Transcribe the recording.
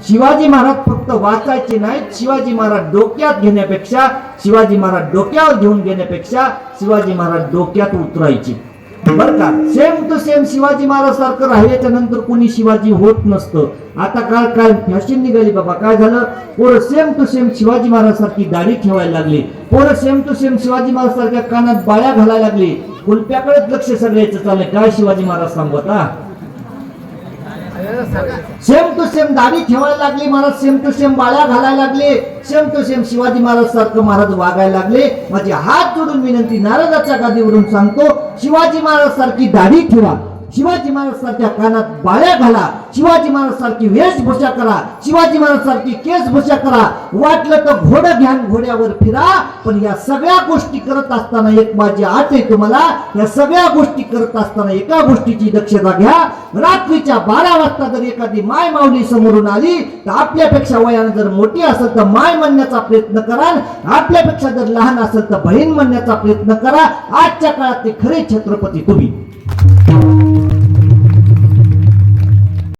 शिवाजी महाराज फक्त वाचायचे नाहीत, शिवाजी महाराज डोक्यात घेण्यापेक्षा, शिवाजी महाराज डोक्यावर घेऊन घेण्यापेक्षा शिवाजी महाराज डोक्यात उतरायचे बर का. Same to same Shivaji Maharaj सारखं राहिल्याच्या नंतर कोणी शिवाजी होत नसतं. आता काय फॅशन निघाली बाबा. काय झालं, पोरं same to same Shivaji Maharaj सारखी दाढी ठेवायला लागली, पोरं same to same Shivaji Maharaj सारख्या कानात बाळ्या घालायला लागली. कुलप्याकडेच लक्ष सगळ्याचं चाललंय. काय शिवाजी महाराज सांगत हा, सेम टू सेम दाढी ठेवायला लागली महाराज, सेम टू सेम बाळ्या घालायला लागले, same to same Shivaji Maharaj सारखं महाराज वागायला लागले. माझे हात जोडून विनंती नारदाच्या गादीवरून सांगतो, शिवाजी महाराज सारखी दाढी ठेवा, शिवाजी महाराज सारख्या कानात बाळ्या घाला, शिवाजी महाराज सारखी वेशभूषा करा, शिवाजी महाराज सारखी केसभूषा करा, वाटलं तर घोडं घ्या घोड्यावर फिरा. पण या सगळ्या गोष्टी करत असताना एक माझी आठ आहे तुम्हाला, या सगळ्या गोष्टी करत असताना एका गोष्टीची दक्षता घ्या. रात्रीच्या 12 वाजता जर एखादी माय माऊली समोरून आली तर आपल्यापेक्षा वयाने जर मोठी असेल तर माय म्हणण्याचा प्रयत्न करा, आपल्यापेक्षा जर लहान असेल तर बहीण म्हणण्याचा प्रयत्न करा. आजच्या काळात ते खरे छत्रपती तुम्ही.